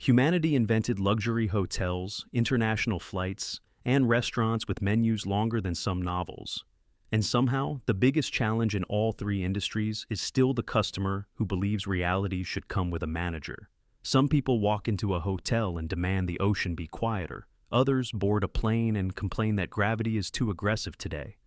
Humanity invented luxury hotels, international flights, and restaurants with menus longer than some novels. And somehow, the biggest challenge in all three industries is still the customer who believes reality should come with a manager. Some people walk into a hotel and demand the ocean be quieter. Others board a plane and complain that gravity is too aggressive today.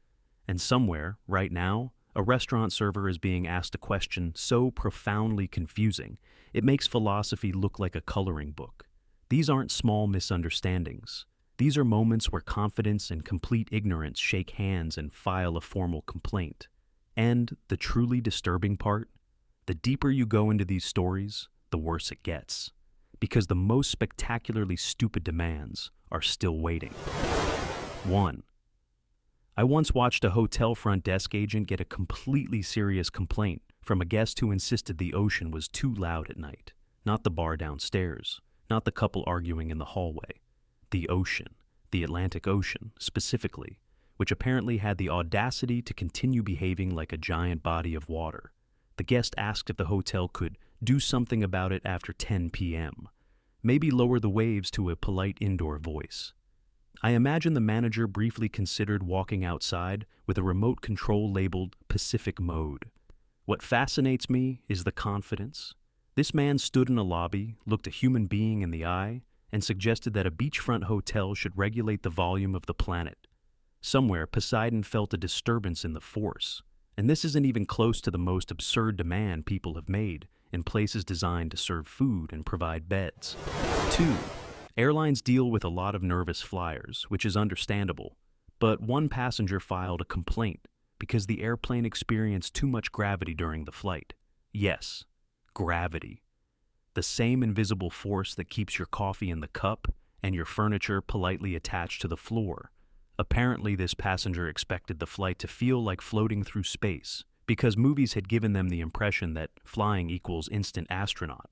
And somewhere, right now, a restaurant server is being asked a question so profoundly confusing, it makes philosophy look like a coloring book. These aren't small misunderstandings. These are moments where confidence and complete ignorance shake hands and file a formal complaint. And the truly disturbing part? The deeper you go into these stories, the worse it gets. Because the most spectacularly stupid demands are still waiting. 1. I once watched a hotel front desk agent get a completely serious complaint from a guest who insisted the ocean was too loud at night. Not the bar downstairs, not the couple arguing in the hallway. The ocean, the Atlantic Ocean specifically, which apparently had the audacity to continue behaving like a giant body of water. The guest asked if the hotel could do something about it after 10 p.m. Maybe lower the waves to a polite indoor voice. I imagine the manager briefly considered walking outside with a remote control labeled Pacific Mode. What fascinates me is the confidence. This man stood in a lobby, looked a human being in the eye, and suggested that a beachfront hotel should regulate the volume of the planet. Somewhere, Poseidon felt a disturbance in the force. And this isn't even close to the most absurd demand people have made in places designed to serve food and provide beds. 2. Airlines deal with a lot of nervous flyers, which is understandable, but one passenger filed a complaint because the airplane experienced too much gravity during the flight. Yes, gravity. The same invisible force that keeps your coffee in the cup and your furniture politely attached to the floor. Apparently, this passenger expected the flight to feel like floating through space because movies had given them the impression that flying equals instant astronaut.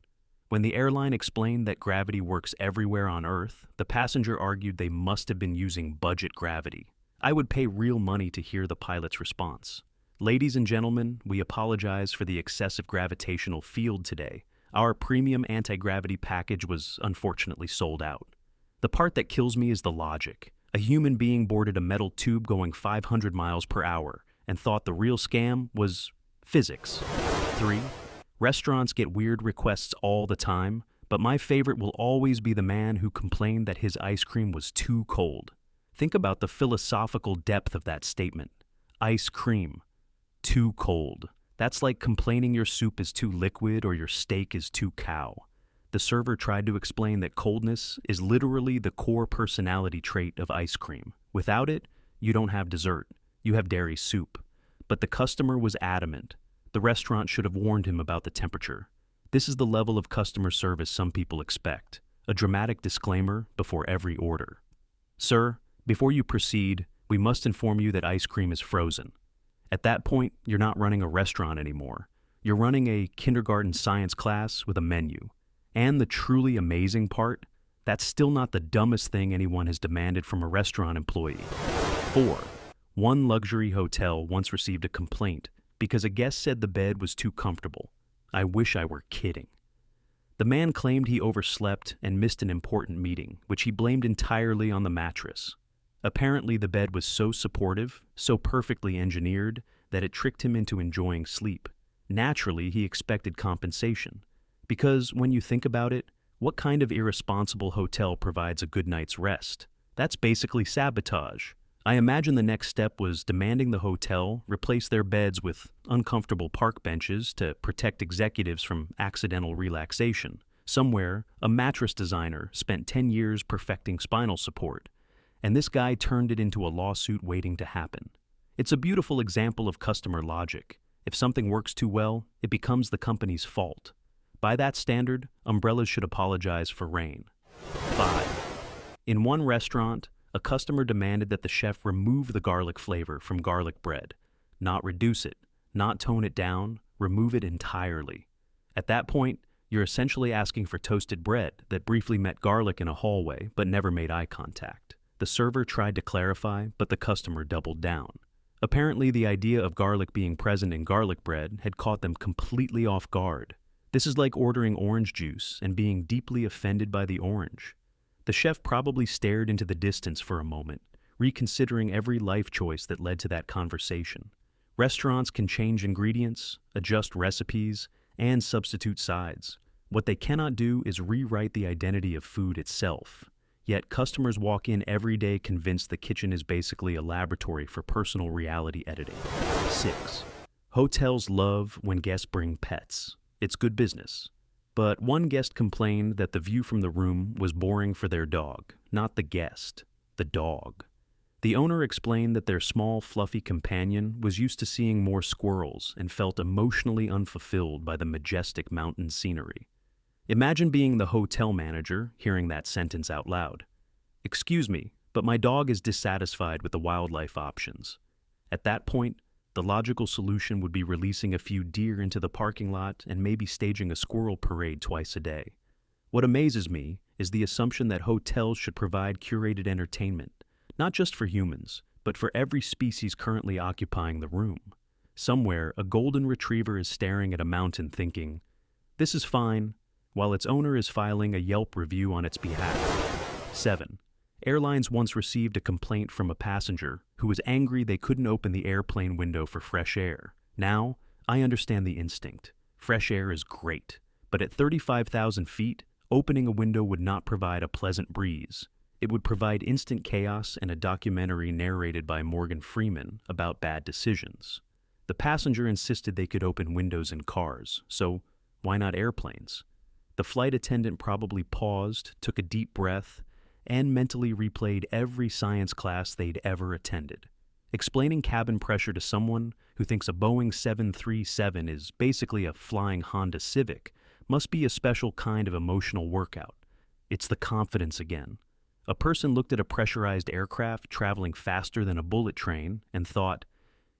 When the airline explained that gravity works everywhere on Earth, the passenger argued they must have been using budget gravity. I would pay real money to hear the pilot's response. Ladies and gentlemen, we apologize for the excessive gravitational field today. Our premium anti-gravity package was unfortunately sold out. The part that kills me is the logic. A human being boarded a metal tube going 500 miles per hour and thought the real scam was physics. 3. Restaurants get weird requests all the time, but my favorite will always be the man who complained that his ice cream was too cold. Think about the philosophical depth of that statement. Ice cream. Too cold. That's like complaining your soup is too liquid or your steak is too cow. The server tried to explain that coldness is literally the core personality trait of ice cream. Without it, you don't have dessert. You have dairy soup. But the customer was adamant. The restaurant should have warned him about the temperature. This is the level of customer service some people expect. A dramatic disclaimer before every order. Sir, before you proceed, we must inform you that ice cream is frozen. At that point, you're not running a restaurant anymore. You're running a kindergarten science class with a menu. And the truly amazing part, that's still not the dumbest thing anyone has demanded from a restaurant employee. 4. One luxury hotel once received a complaint because a guest said the bed was too comfortable. I wish I were kidding. The man claimed he overslept and missed an important meeting, which he blamed entirely on the mattress. Apparently, the bed was so supportive, so perfectly engineered, that it tricked him into enjoying sleep. Naturally, he expected compensation. Because when you think about it, what kind of irresponsible hotel provides a good night's rest? That's basically sabotage. I imagine the next step was demanding the hotel replace their beds with uncomfortable park benches to protect executives from accidental relaxation. Somewhere, a mattress designer spent 10 years perfecting spinal support, and this guy turned it into a lawsuit waiting to happen. It's a beautiful example of customer logic. If something works too well, it becomes the company's fault. By that standard, umbrellas should apologize for rain. 5. In one restaurant, a customer demanded that the chef remove the garlic flavor from garlic bread, not reduce it, not tone it down, remove it entirely. At that point, you're essentially asking for toasted bread that briefly met garlic in a hallway but never made eye contact. The server tried to clarify, but the customer doubled down. Apparently, the idea of garlic being present in garlic bread had caught them completely off guard. This is like ordering orange juice and being deeply offended by the orange. The chef probably stared into the distance for a moment, reconsidering every life choice that led to that conversation. Restaurants can change ingredients, adjust recipes, and substitute sides. What they cannot do is rewrite the identity of food itself. Yet customers walk in every day convinced the kitchen is basically a laboratory for personal reality editing. 6. Hotels love when guests bring pets. It's good business. But one guest complained that the view from the room was boring for their dog, not the guest, the dog. The owner explained that their small, fluffy companion was used to seeing more squirrels and felt emotionally unfulfilled by the majestic mountain scenery. Imagine being the hotel manager hearing that sentence out loud. "Excuse me, but my dog is dissatisfied with the wildlife options." At that point, the logical solution would be releasing a few deer into the parking lot and maybe staging a squirrel parade twice a day. What amazes me is the assumption that hotels should provide curated entertainment, not just for humans, but for every species currently occupying the room. Somewhere, a golden retriever is staring at a mountain thinking, "This is fine," while its owner is filing a Yelp review on its behalf. 7. Airlines once received a complaint from a passenger who was angry they couldn't open the airplane window for fresh air. Now, I understand the instinct. Fresh air is great, but at 35,000 feet, opening a window would not provide a pleasant breeze. It would provide instant chaos and a documentary narrated by Morgan Freeman about bad decisions. The passenger insisted they could open windows in cars, so why not airplanes? The flight attendant probably paused, took a deep breath, and mentally replayed every science class they'd ever attended. Explaining cabin pressure to someone who thinks a Boeing 737 is basically a flying Honda Civic must be a special kind of emotional workout. It's the confidence again. A person looked at a pressurized aircraft traveling faster than a bullet train and thought,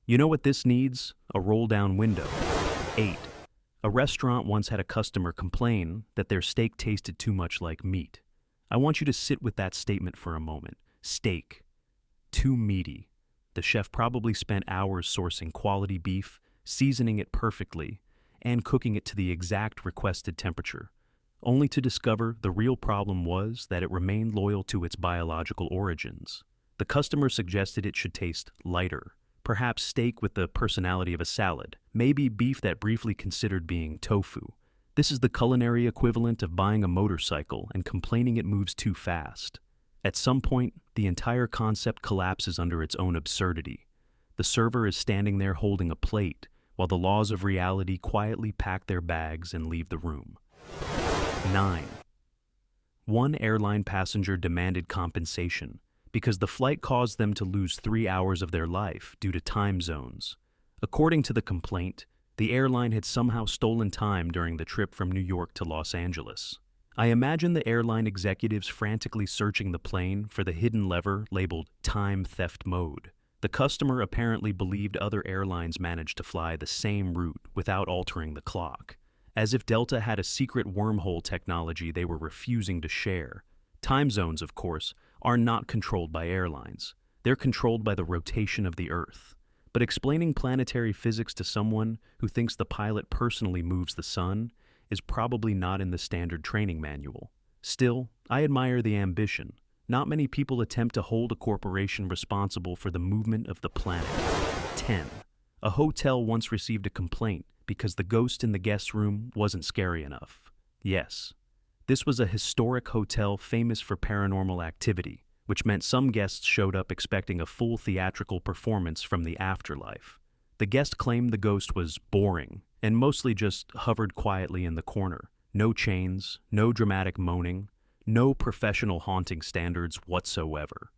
"You know what this needs? A roll-down window." 8. A restaurant once had a customer complain that their steak tasted too much like meat. I want you to sit with that statement for a moment. Steak. Too meaty. The chef probably spent hours sourcing quality beef, seasoning it perfectly, and cooking it to the exact requested temperature, only to discover the real problem was that it remained loyal to its biological origins. The customer suggested it should taste lighter, perhaps steak with the personality of a salad, maybe beef that briefly considered being tofu. This is the culinary equivalent of buying a motorcycle and complaining it moves too fast. At some point, the entire concept collapses under its own absurdity. The server is standing there holding a plate, while the laws of reality quietly pack their bags and leave the room. 9. One airline passenger demanded compensation because the flight caused them to lose 3 hours of their life due to time zones. According to the complaint, the airline had somehow stolen time during the trip from New York to Los Angeles. I imagine the airline executives frantically searching the plane for the hidden lever labeled time theft mode. The customer apparently believed other airlines managed to fly the same route without altering the clock, as if Delta had a secret wormhole technology they were refusing to share. Time zones, of course, are not controlled by airlines. They're controlled by the rotation of the Earth. But explaining planetary physics to someone who thinks the pilot personally moves the sun is probably not in the standard training manual. Still, I admire the ambition. Not many people attempt to hold a corporation responsible for the movement of the planet. 10. A hotel once received a complaint because the ghost in the guest room wasn't scary enough. Yes, this was a historic hotel famous for paranormal activity, which meant some guests showed up expecting a full theatrical performance from the afterlife. The guest claimed the ghost was boring and mostly just hovered quietly in the corner. No chains, no dramatic moaning, no professional haunting standards whatsoever.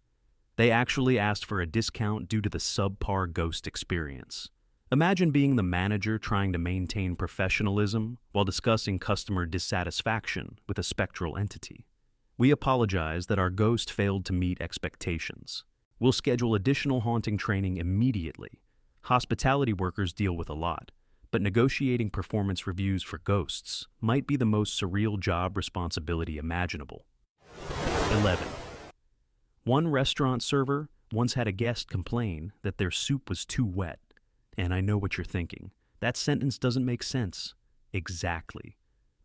They actually asked for a discount due to the subpar ghost experience. Imagine being the manager trying to maintain professionalism while discussing customer dissatisfaction with a spectral entity. We apologize that our ghost failed to meet expectations. We'll schedule additional haunting training immediately. Hospitality workers deal with a lot, but negotiating performance reviews for ghosts might be the most surreal job responsibility imaginable. 11. One restaurant server once had a guest complain that their soup was too wet. And I know what you're thinking. That sentence doesn't make sense. Exactly.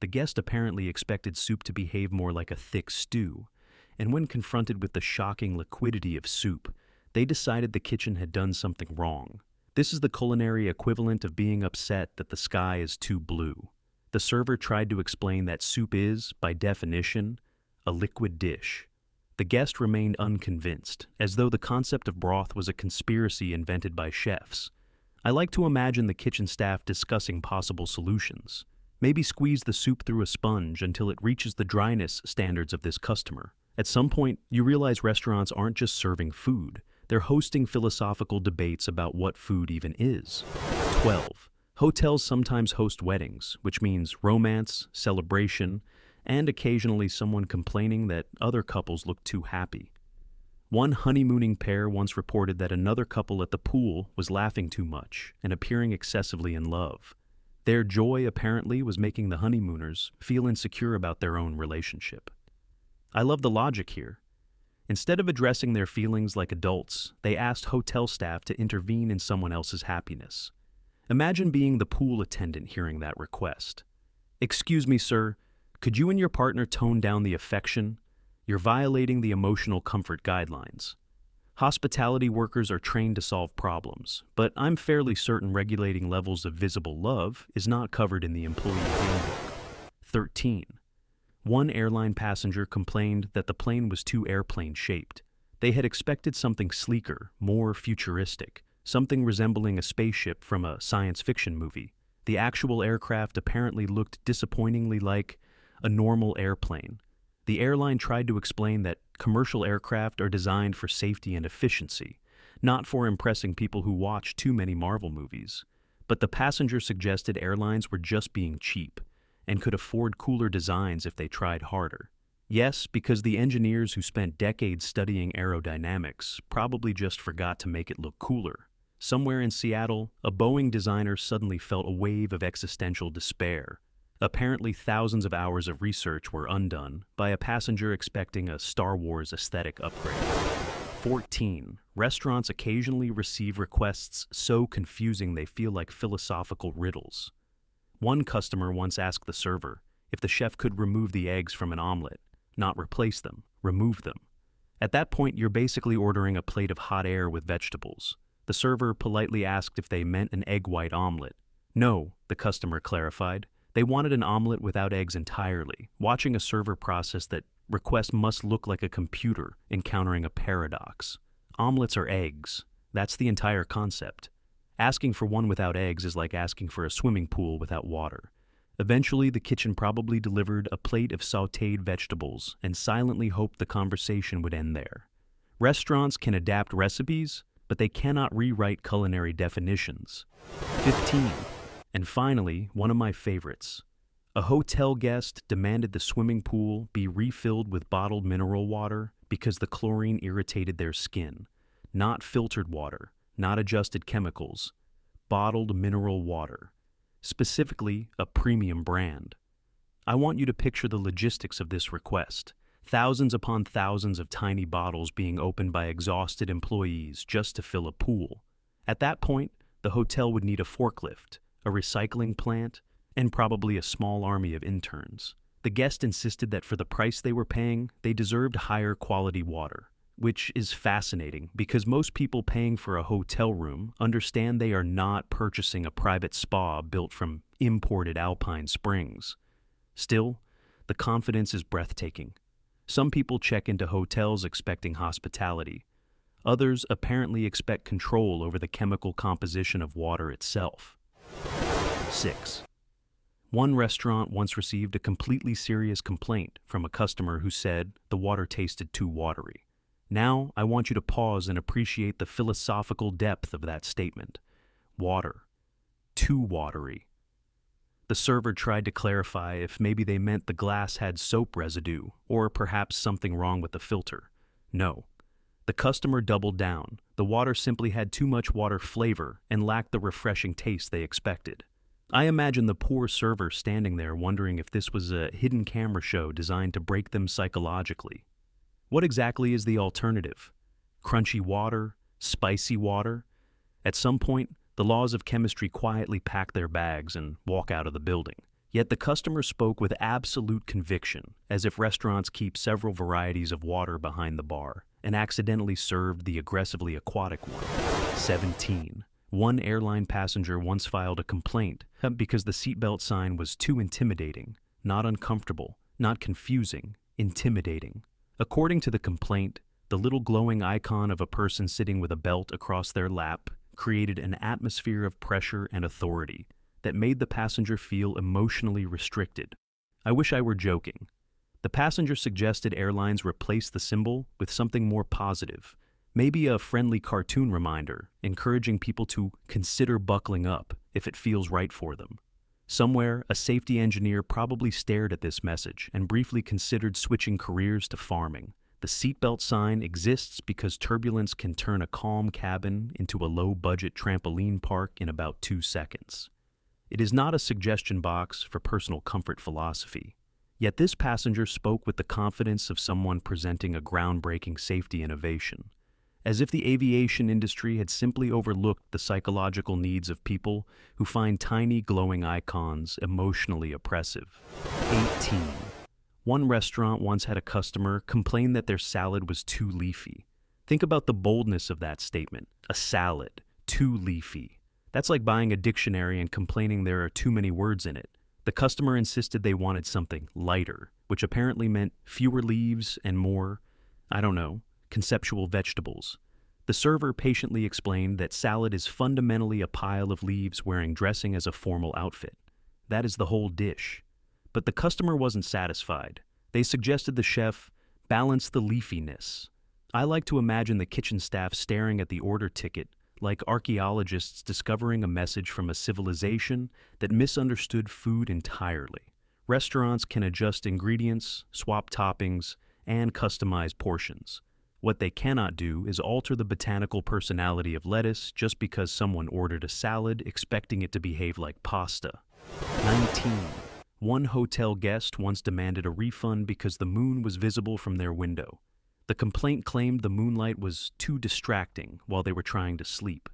The guest apparently expected soup to behave more like a thick stew, and when confronted with the shocking liquidity of soup, they decided the kitchen had done something wrong. This is the culinary equivalent of being upset that the sky is too blue. The server tried to explain that soup is, by definition, a liquid dish. The guest remained unconvinced, as though the concept of broth was a conspiracy invented by chefs. I like to imagine the kitchen staff discussing possible solutions. Maybe squeeze the soup through a sponge until it reaches the dryness standards of this customer. At some point, you realize restaurants aren't just serving food. They're hosting philosophical debates about what food even is. 12. Hotels sometimes host weddings, which means romance, celebration, and occasionally someone complaining that other couples look too happy. One honeymooning pair once reported that another couple at the pool was laughing too much and appearing excessively in love. Their joy apparently was making the honeymooners feel insecure about their own relationship. I love the logic here. Instead of addressing their feelings like adults, they asked hotel staff to intervene in someone else's happiness. Imagine being the pool attendant hearing that request. "Excuse me, sir, could you and your partner tone down the affection? You're violating the emotional comfort guidelines." Hospitality workers are trained to solve problems, but I'm fairly certain regulating levels of visible love is not covered in the employee handbook. 13. One airline passenger complained that the plane was too airplane-shaped. They had expected something sleeker, more futuristic, something resembling a spaceship from a science fiction movie. The actual aircraft apparently looked disappointingly like a normal airplane. The airline tried to explain that commercial aircraft are designed for safety and efficiency, not for impressing people who watch too many Marvel movies. But the passenger suggested airlines were just being cheap and could afford cooler designs if they tried harder. Yes, because the engineers who spent decades studying aerodynamics probably just forgot to make it look cooler. Somewhere in Seattle, a Boeing designer suddenly felt a wave of existential despair. Apparently, thousands of hours of research were undone by a passenger expecting a Star Wars aesthetic upgrade. 14. Restaurants occasionally receive requests so confusing they feel like philosophical riddles. One customer once asked the server if the chef could remove the eggs from an omelet, not replace them, remove them. At that point, you're basically ordering a plate of hot air with vegetables. The server politely asked if they meant an egg white omelet. No, the customer clarified. They wanted an omelet without eggs entirely. Watching a server process that request must look like a computer encountering a paradox. Omelets are eggs. That's the entire concept. Asking for one without eggs is like asking for a swimming pool without water. Eventually, the kitchen probably delivered a plate of sautéed vegetables and silently hoped the conversation would end there. Restaurants can adapt recipes, but they cannot rewrite culinary definitions. 15. And finally, one of my favorites. A hotel guest demanded the swimming pool be refilled with bottled mineral water because the chlorine irritated their skin. Not filtered water, not adjusted chemicals, bottled mineral water. Specifically, a premium brand. I want you to picture the logistics of this request. Thousands upon thousands of tiny bottles being opened by exhausted employees just to fill a pool. At that point, the hotel would need a forklift, a recycling plant, and probably a small army of interns. The guest insisted that for the price they were paying, they deserved higher quality water, which is fascinating because most people paying for a hotel room understand they are not purchasing a private spa built from imported alpine springs. Still, the confidence is breathtaking. Some people check into hotels expecting hospitality. Others apparently expect control over the chemical composition of water itself. 6. One restaurant once received a completely serious complaint from a customer who said the water tasted too watery. Now, I want you to pause and appreciate the philosophical depth of that statement. Water. Too watery. The server tried to clarify if maybe they meant the glass had soap residue or perhaps something wrong with the filter. No. The customer doubled down. The water simply had too much water flavor and lacked the refreshing taste they expected. I imagine the poor server standing there wondering if this was a hidden camera show designed to break them psychologically. What exactly is the alternative? Crunchy water? Spicy water? At some point, the laws of chemistry quietly pack their bags and walk out of the building. Yet the customer spoke with absolute conviction, as if restaurants keep several varieties of water behind the bar, and accidentally served the aggressively aquatic one. 17. One airline passenger once filed a complaint because the seatbelt sign was too intimidating, not uncomfortable, not confusing, intimidating. According to the complaint, the little glowing icon of a person sitting with a belt across their lap created an atmosphere of pressure and authority that made the passenger feel emotionally restricted. I wish I were joking. The passenger suggested airlines replace the symbol with something more positive, maybe a friendly cartoon reminder, encouraging people to consider buckling up if it feels right for them. Somewhere, a safety engineer probably stared at this message and briefly considered switching careers to farming. The seatbelt sign exists because turbulence can turn a calm cabin into a low-budget trampoline park in about 2 seconds. It is not a suggestion box for personal comfort philosophy. Yet this passenger spoke with the confidence of someone presenting a groundbreaking safety innovation, as if the aviation industry had simply overlooked the psychological needs of people who find tiny glowing icons emotionally oppressive. 18. One restaurant once had a customer complain that their salad was too leafy. Think about the boldness of that statement. A salad, too leafy. That's like buying a dictionary and complaining there are too many words in it. The customer insisted they wanted something lighter, which apparently meant fewer leaves and more, conceptual vegetables. The server patiently explained that salad is fundamentally a pile of leaves wearing dressing as a formal outfit. That is the whole dish. But the customer wasn't satisfied. They suggested the chef balance the leafiness. I like to imagine the kitchen staff staring at the order ticket like archaeologists discovering a message from a civilization that misunderstood food entirely. Restaurants can adjust ingredients, swap toppings, and customize portions. What they cannot do is alter the botanical personality of lettuce just because someone ordered a salad expecting it to behave like pasta. 19. One hotel guest once demanded a refund because the moon was visible from their window. The complaint claimed the moonlight was too distracting while they were trying to sleep.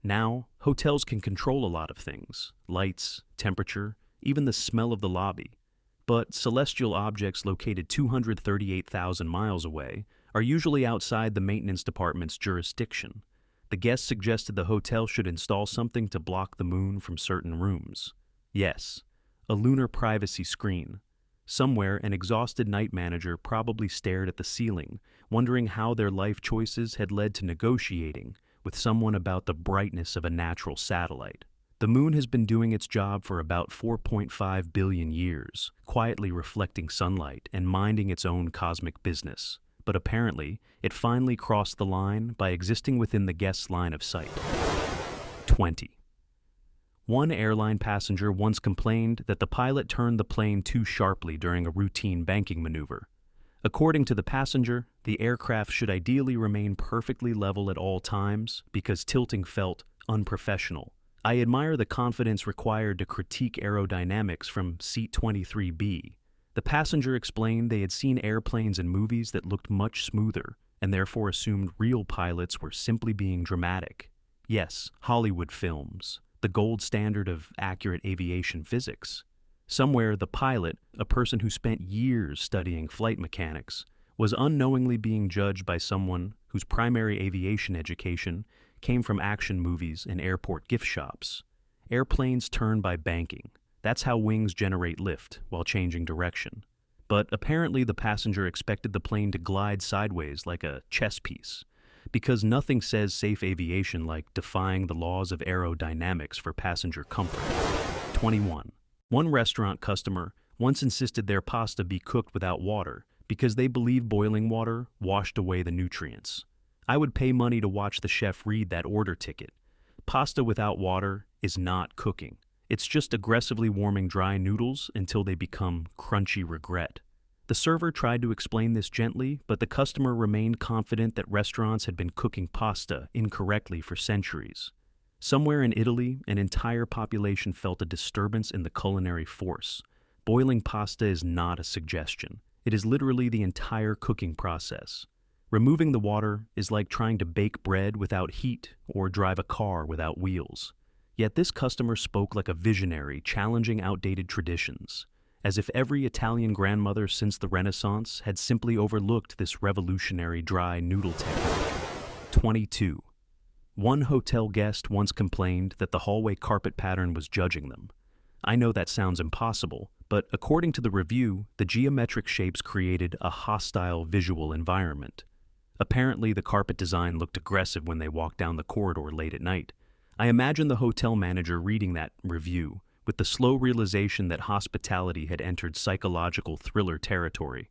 Now, hotels can control a lot of things: lights, temperature, even the smell of the lobby. But celestial objects located 238,000 miles away are usually outside the maintenance department's jurisdiction. The guest suggested the hotel should install something to block the moon from certain rooms. Yes, a lunar privacy screen. Somewhere, an exhausted night manager probably stared at the ceiling, wondering how their life choices had led to negotiating with someone about the brightness of a natural satellite. The moon has been doing its job for about 4.5 billion years, quietly reflecting sunlight and minding its own cosmic business. But apparently, it finally crossed the line by existing within the guest's line of sight. 20. One airline passenger once complained that the pilot turned the plane too sharply during a routine banking maneuver. According to the passenger, the aircraft should ideally remain perfectly level at all times because tilting felt unprofessional. I admire the confidence required to critique aerodynamics from seat 23B. The passenger explained they had seen airplanes in movies that looked much smoother and therefore assumed real pilots were simply being dramatic. Yes, Hollywood films, the gold standard of accurate aviation physics. Somewhere, the pilot, a person who spent years studying flight mechanics, was unknowingly being judged by someone whose primary aviation education came from action movies and airport gift shops. Airplanes turn by banking. That's how wings generate lift while changing direction. But apparently the passenger expected the plane to glide sideways like a chess piece, because nothing says safe aviation like defying the laws of aerodynamics for passenger comfort. 21. One restaurant customer once insisted their pasta be cooked without water because they believed boiling water washed away the nutrients. I would pay money to watch the chef read that order ticket. Pasta without water is not cooking. It's just aggressively warming dry noodles until they become crunchy regret. The server tried to explain this gently, but the customer remained confident that restaurants had been cooking pasta incorrectly for centuries. Somewhere in Italy, an entire population felt a disturbance in the culinary force. Boiling pasta is not a suggestion. It is literally the entire cooking process. Removing the water is like trying to bake bread without heat or drive a car without wheels. Yet this customer spoke like a visionary, challenging outdated traditions, as if every Italian grandmother since the Renaissance had simply overlooked this revolutionary dry noodle technique. 22. One hotel guest once complained that the hallway carpet pattern was judging them. I know that sounds impossible, but according to the review, the geometric shapes created a hostile visual environment. Apparently, the carpet design looked aggressive when they walked down the corridor late at night. I imagine the hotel manager reading that review, with the slow realization that hospitality had entered psychological thriller territory.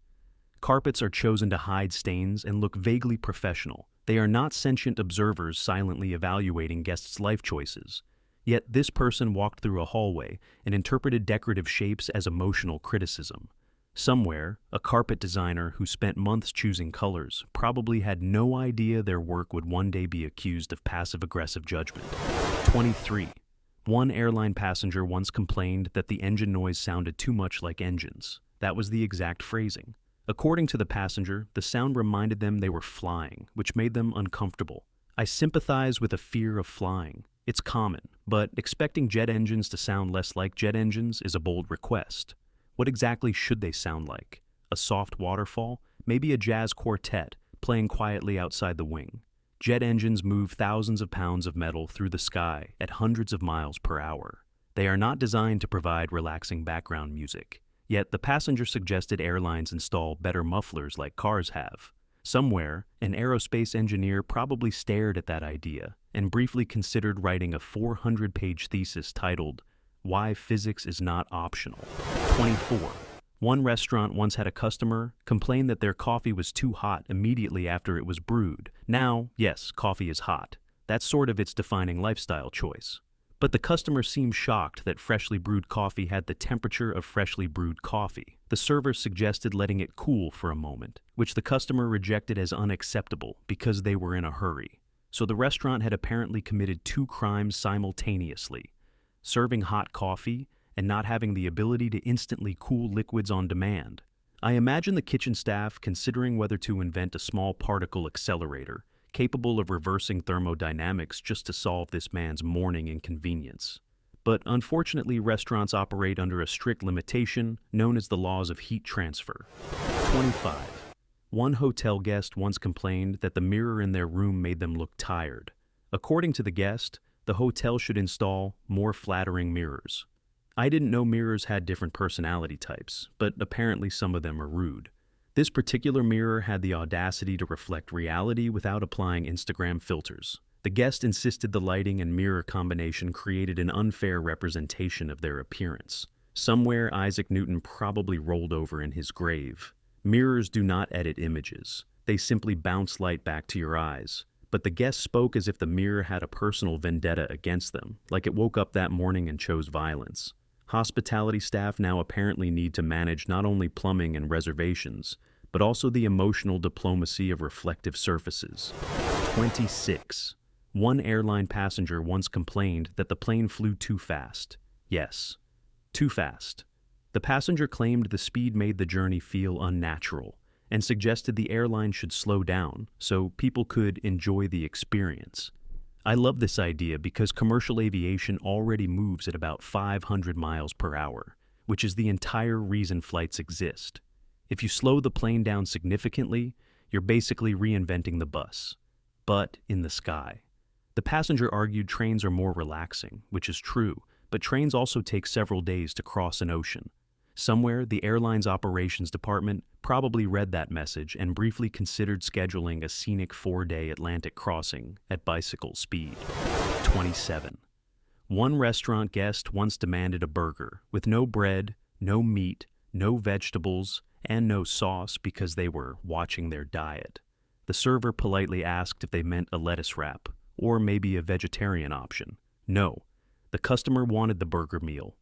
Carpets are chosen to hide stains and look vaguely professional. They are not sentient observers silently evaluating guests' life choices. Yet this person walked through a hallway and interpreted decorative shapes as emotional criticism. Somewhere, a carpet designer who spent months choosing colors probably had no idea their work would one day be accused of passive-aggressive judgment. 23. One airline passenger once complained that the engine noise sounded too much like engines. That was the exact phrasing. According to the passenger, the sound reminded them they were flying, which made them uncomfortable. I sympathize with a fear of flying. It's common, but expecting jet engines to sound less like jet engines is a bold request. What exactly should they sound like? A soft waterfall? Maybe a jazz quartet playing quietly outside the wing. Jet engines move thousands of pounds of metal through the sky at hundreds of miles per hour. They are not designed to provide relaxing background music. Yet the passenger suggested airlines install better mufflers like cars have. Somewhere, an aerospace engineer probably stared at that idea and briefly considered writing a 400-page thesis titled, "Why Physics is Not Optional." 24. One restaurant once had a customer complain that their coffee was too hot immediately after it was brewed. Now, yes, coffee is hot. That's sort of its defining lifestyle choice. But the customer seemed shocked that freshly brewed coffee had the temperature of freshly brewed coffee. The server suggested letting it cool for a moment, which the customer rejected as unacceptable because they were in a hurry. So the restaurant had apparently committed two crimes simultaneously: serving hot coffee and not having the ability to instantly cool liquids on demand. I imagine the kitchen staff considering whether to invent a small particle accelerator capable of reversing thermodynamics just to solve this man's morning inconvenience. But unfortunately, restaurants operate under a strict limitation known as the laws of heat transfer. 25. One hotel guest once complained that the mirror in their room made them look tired. According to the guest, the hotel should install more flattering mirrors. I didn't know mirrors had different personality types, but apparently some of them are rude. This particular mirror had the audacity to reflect reality without applying Instagram filters. The guest insisted the lighting and mirror combination created an unfair representation of their appearance. Somewhere, Isaac Newton probably rolled over in his grave. Mirrors do not edit images. They simply bounce light back to your eyes. But the guest spoke as if the mirror had a personal vendetta against them, like it woke up that morning and chose violence. Hospitality staff now apparently need to manage not only plumbing and reservations, but also the emotional diplomacy of reflective surfaces. 26. One airline passenger once complained that the plane flew too fast. Yes, too fast. The passenger claimed the speed made the journey feel unnatural and suggested the airline should slow down so people could enjoy the experience. I love this idea because commercial aviation already moves at about 500 miles per hour, which is the entire reason flights exist. If you slow the plane down significantly, you're basically reinventing the bus, but in the sky. The passenger argued trains are more relaxing, which is true, but trains also take several days to cross an ocean. Somewhere, the airline's operations department probably read that message and briefly considered scheduling a scenic 4-day Atlantic crossing at bicycle speed. 27. One restaurant guest once demanded a burger with no bread, no meat, no vegetables, and no sauce because they were watching their diet. The server politely asked if they meant a lettuce wrap, or maybe a vegetarian option. No, the customer wanted the burger meal,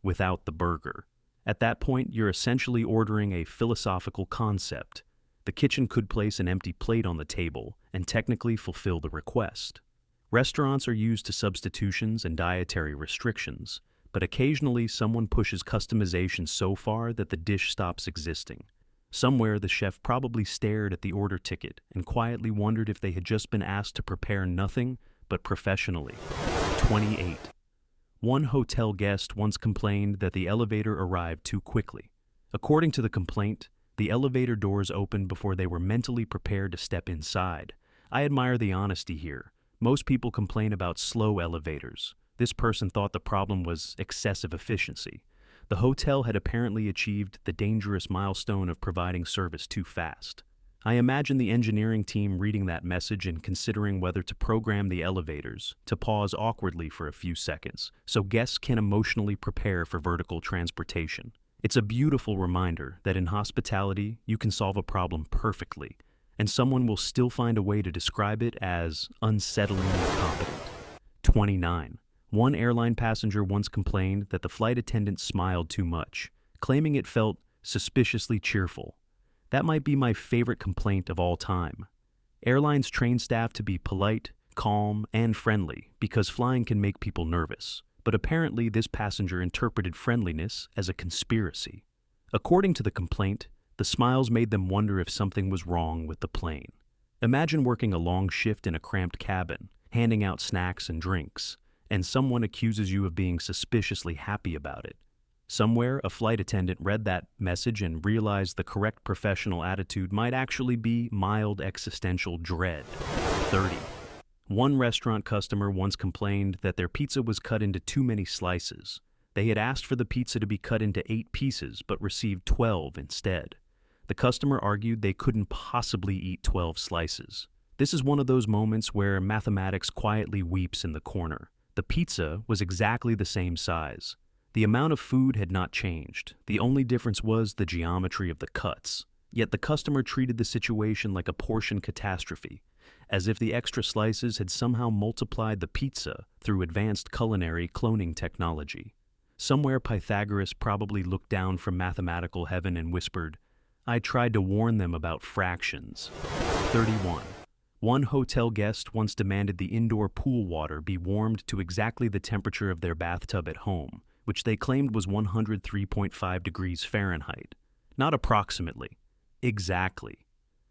without the burger. At that point, you're essentially ordering a philosophical concept. The kitchen could place an empty plate on the table and technically fulfill the request. Restaurants are used to substitutions and dietary restrictions, but occasionally someone pushes customization so far that the dish stops existing. Somewhere, the chef probably stared at the order ticket and quietly wondered if they had just been asked to prepare nothing but professionally. 28. One hotel guest once complained that the elevator arrived too quickly. According to the complaint, the elevator doors opened before they were mentally prepared to step inside. I admire the honesty here. Most people complain about slow elevators. This person thought the problem was excessive efficiency. The hotel had apparently achieved the dangerous milestone of providing service too fast. I imagine the engineering team reading that message and considering whether to program the elevators to pause awkwardly for a few seconds so guests can emotionally prepare for vertical transportation. It's a beautiful reminder that in hospitality, you can solve a problem perfectly, and someone will still find a way to describe it as unsettlingly competent. 29. One airline passenger once complained that the flight attendant smiled too much, claiming it felt suspiciously cheerful. That might be my favorite complaint of all time. Airlines train staff to be polite, calm, and friendly because flying can make people nervous. But apparently this passenger interpreted friendliness as a conspiracy. According to the complaint, the smiles made them wonder if something was wrong with the plane. Imagine working a long shift in a cramped cabin, handing out snacks and drinks, and someone accuses you of being suspiciously happy about it. Somewhere, a flight attendant read that message and realized the correct professional attitude might actually be mild existential dread. 30. One restaurant customer once complained that their pizza was cut into too many slices. They had asked for the pizza to be cut into 8 pieces, but received 12 instead. The customer argued they couldn't possibly eat 12 slices. This is one of those moments where mathematics quietly weeps in the corner. The pizza was exactly the same size. The amount of food had not changed. The only difference was the geometry of the cuts. Yet the customer treated the situation like a portion catastrophe, as if the extra slices had somehow multiplied the pizza through advanced culinary cloning technology. Somewhere Pythagoras probably looked down from mathematical heaven and whispered, "I tried to warn them about fractions." 31. One hotel guest once demanded the indoor pool water be warmed to exactly the temperature of their bathtub at home, which they claimed was 103.5 degrees Fahrenheit. Not approximately. Exactly.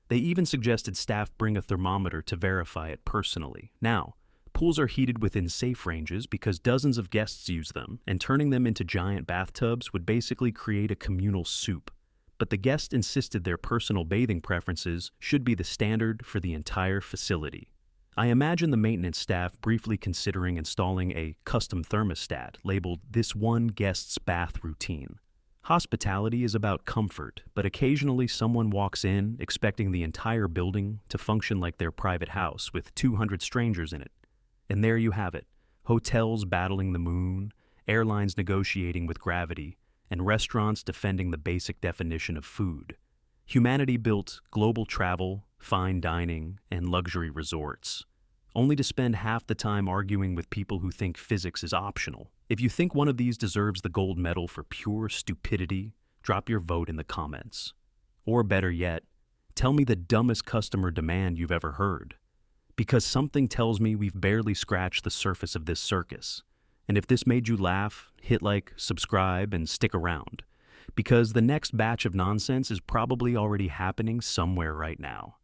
They even suggested staff bring a thermometer to verify it personally. Now, pools are heated within safe ranges because dozens of guests use them, and turning them into giant bathtubs would basically create a communal soup. But the guest insisted their personal bathing preferences should be the standard for the entire facility. I imagine the maintenance staff briefly considering installing a custom thermostat labeled "This one guest's bath routine." Hospitality is about comfort, but occasionally someone walks in expecting the entire building to function like their private house with 200 strangers in it. And there you have it, hotels battling the moon, airlines negotiating with gravity, and restaurants defending the basic definition of food. Humanity built global travel, fine dining, and luxury resorts, only to spend half the time arguing with people who think physics is optional. If you think one of these deserves the gold medal for pure stupidity, drop your vote in the comments. Or better yet, tell me the dumbest customer demand you've ever heard. Because something tells me we've barely scratched the surface of this circus. And if this made you laugh, hit like, subscribe, and stick around. Because the next batch of nonsense is probably already happening somewhere right now.